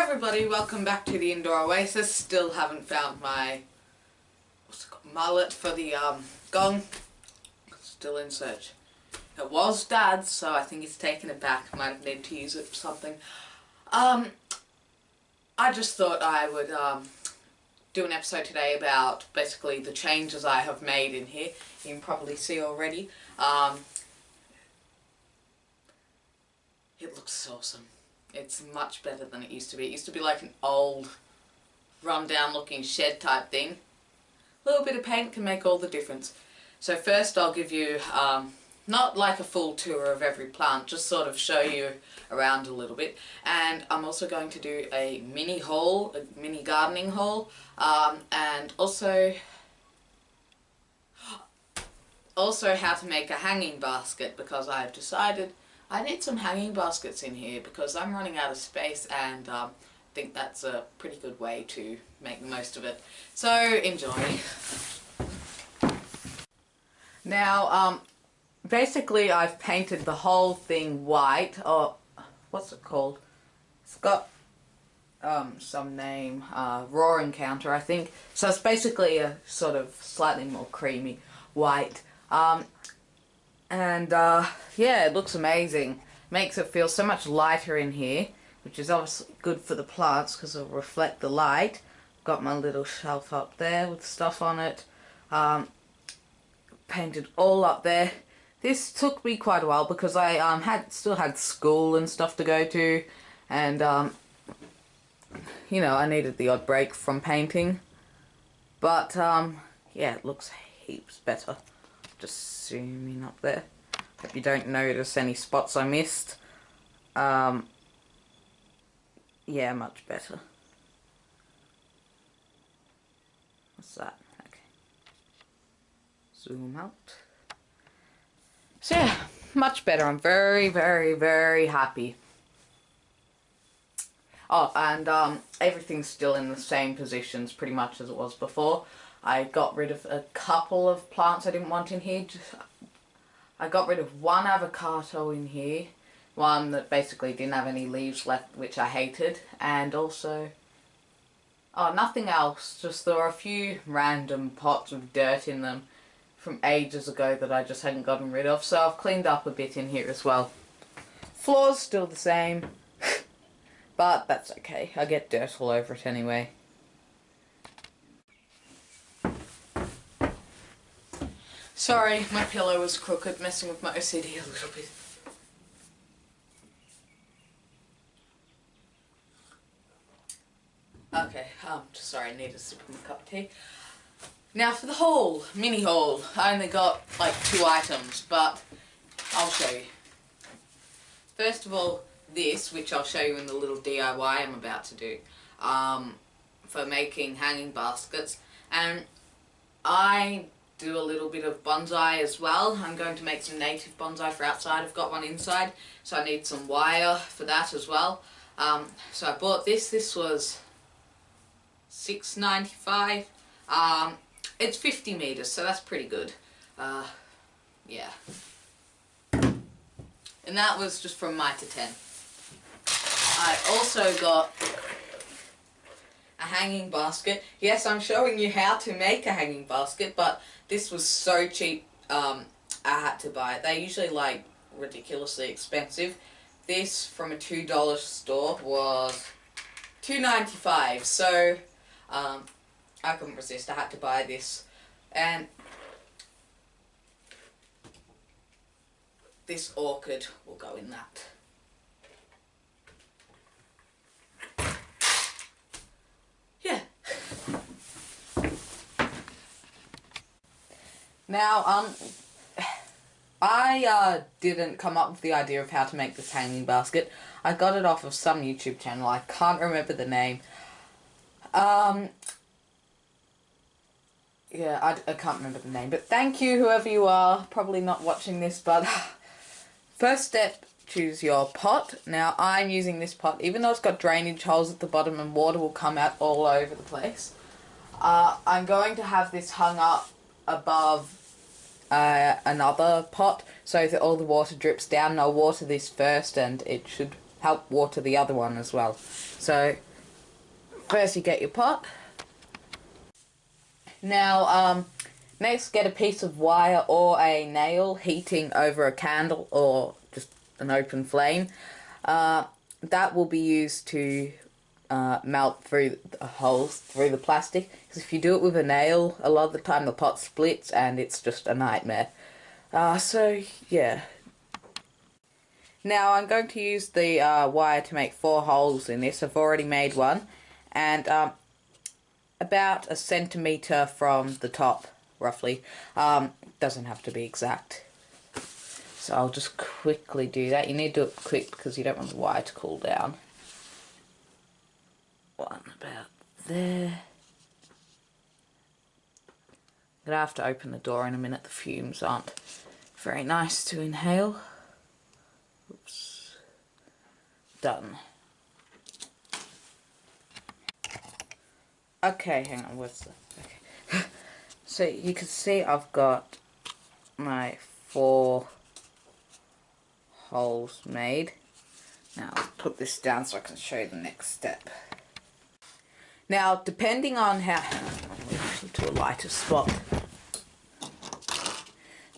everybody, welcome back to the Indoor Oasis. Still haven't found my mallet for the gong. Still in search. It was Dad's, so I think he's taken it back. Might have needed to use it for something. I just thought I would do an episode today about basically the changes I have made in here. You can probably see already. It looks awesome. It's much better than it used to be. It used to be like an old, run-down looking shed type thing. A little bit of paint can make all the difference. So first I'll give you, not like a full tour of every plant, just sort of show you around a little bit. And I'm also going to do a mini haul, a mini gardening haul, and also how to make a hanging basket, because I've decided I need some hanging baskets in here because I'm running out of space, and I think that's a pretty good way to make the most of it. So enjoy. Now, basically I've painted the whole thing white, or what's it called? It's got some name, Raw Encounter I think. So it's basically a sort of slightly more creamy white. Yeah, it looks amazing. Makes it feel so much lighter in here, which is obviously good for the plants because it'll reflect the light. Got my little shelf up there with stuff on it. Painted all up there. This took me quite a while because I still had school and stuff to go to, and you know, I needed the odd break from painting. But yeah, it looks heaps better. Just zooming up there. Hope you don't notice any spots I missed. Yeah, much better. What's that? Okay. Zoom out. So yeah, much better. I'm very, very, very happy. Oh, and everything's still in the same positions pretty much as it was before. I got rid of a couple of plants I didn't want in here. I got rid of one avocado in here, one that basically didn't have any leaves left, which I hated, and also, oh, nothing else, just there were a few random pots with dirt in them from ages ago that I just hadn't gotten rid of, so I've cleaned up a bit in here as well. Floor's still the same, but that's okay, I get dirt all over it anyway. Sorry, my pillow was crooked, messing with my OCD a little bit. Okay, sorry, I need a sip of my cup of tea. Now for the haul, mini haul, I only got like 2 items, but I'll show you. First of all, this, which I'll show you in the little DIY I'm about to do, for making hanging baskets, and I do a little bit of bonsai as well. I'm going to make some native bonsai for outside. I've got one inside, so I need some wire for that as well. So I bought this. This was $6.95. It's 50 meters, so that's pretty good. Yeah. And that was just from Mitre 10. I also got a hanging basket. Yes, I'm showing you how to make a hanging basket, but this was so cheap, I had to buy it. They're usually like ridiculously expensive. This from a $2 store was $2.95, so I couldn't resist. I had to buy this, and this orchid will go in that. Now, I didn't come up with the idea of how to make this hanging basket. I got it off of some YouTube channel. I can't remember the name. Yeah, I can't remember the name. But thank you, whoever you are. Probably not watching this, but first step, choose your pot. Now, I'm using this pot, even though it's got drainage holes at the bottom and water will come out all over the place. I'm going to have this hung up above another pot so that all the water drips down. I'll water this first and it should help water the other one as well. So first you get your pot. Now, next get a piece of wire or a nail heating over a candle or just an open flame. That will be used to melt through the holes through the plastic. Because if you do it with a nail, a lot of the time the pot splits and it's just a nightmare. So yeah. Now I'm going to use the wire to make 4 holes in this. I've already made one, and about a centimetre from the top, roughly. Doesn't have to be exact. So I'll just quickly do that. You need to do it quick because you don't want the wire to cool down. One about there. I'm going to have to open the door in a minute. The fumes aren't very nice to inhale. Oops. Done. Okay, hang on. Where's the... Okay. So you can see I've got my 4 holes made. Now I'll put this down so I can show you the next step. Now, depending on how... to a lighter spot.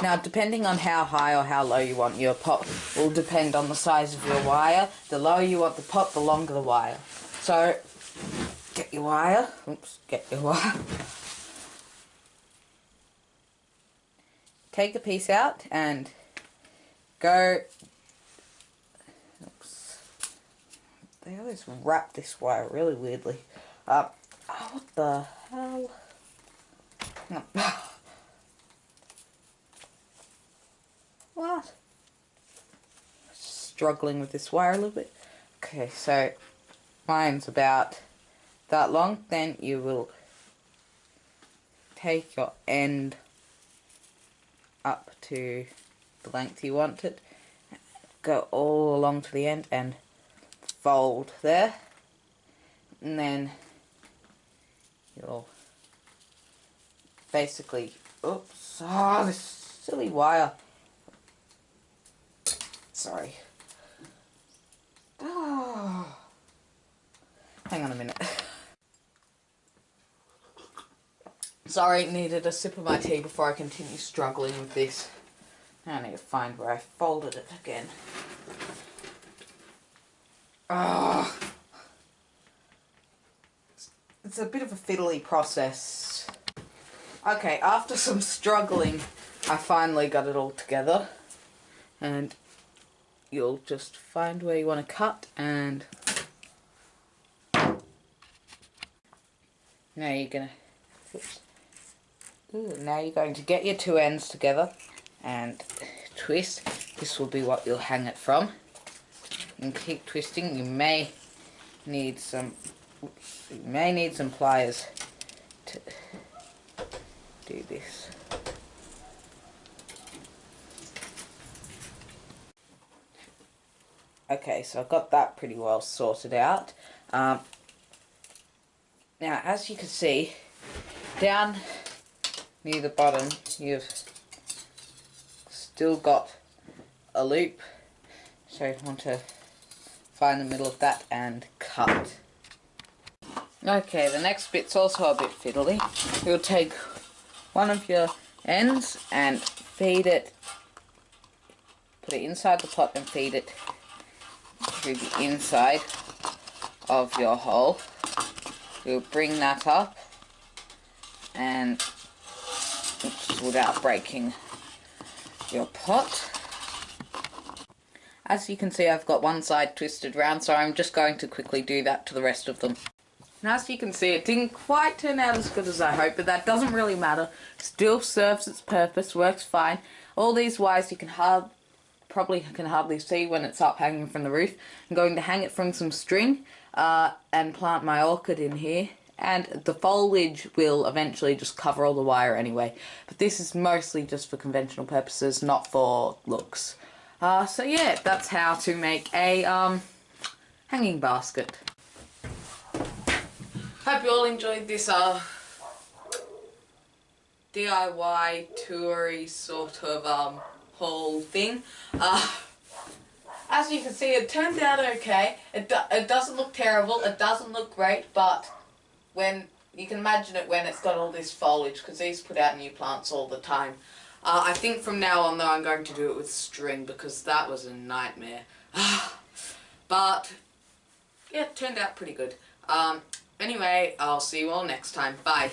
Now, depending on how high or how low you want your pot will depend on the size of your wire. The lower you want the pot, the longer the wire. So, get your wire. Oops, get your wire. Take a piece out and go... Oops. They always wrap this wire really weirdly. Oh, what the hell? What? Struggling with this wire a little bit. Okay, so mine's about that long. Then you will take your end up to the length you want it. Go all along to the end and fold there. And then you'll basically, oops, oh, this silly wire. Sorry. Oh. Hang on a minute. Sorry, needed a sip of my tea before I continue struggling with this. Now I need to find where I folded it again. Oh. It's a bit of a fiddly process. Okay, after some struggling, I finally got it all together. And you'll just find where you want to cut, and now you're gonna... Oops. Ooh, now you're going to get your 2 ends together and twist. This will be what you'll hang it from. And keep twisting. You may need some pliers to do this. Okay, so I've got that pretty well sorted out. Now, as you can see, down near the bottom, you've still got a loop. So you want to find the middle of that and cut. Okay, the next bit's also a bit fiddly. You'll take one of your ends and feed it, put it inside the pot and feed it through the inside of your hole. You'll bring that up and, oops, without breaking your pot. As you can see, I've got one side twisted round, so I'm just going to quickly do that to the rest of them. And as you can see, it didn't quite turn out as good as I hoped, but that doesn't really matter. Still serves its purpose, works fine. All these wires you can probably can hardly see when it's up hanging from the roof. I'm going to hang it from some string and plant my orchid in here. And the foliage will eventually just cover all the wire anyway. But this is mostly just for conventional purposes, not for looks. So yeah, that's how to make a hanging basket. Hope you all enjoyed this DIY toury sort of haul thing. as you can see, it turned out okay. It doesn't look terrible, it doesn't look great, but when you can imagine it when it's got all this foliage, because these put out new plants all the time. I think from now on though I'm going to do it with string, because that was a nightmare. But yeah, it turned out pretty good. Anyway, I'll see you all next time. Bye.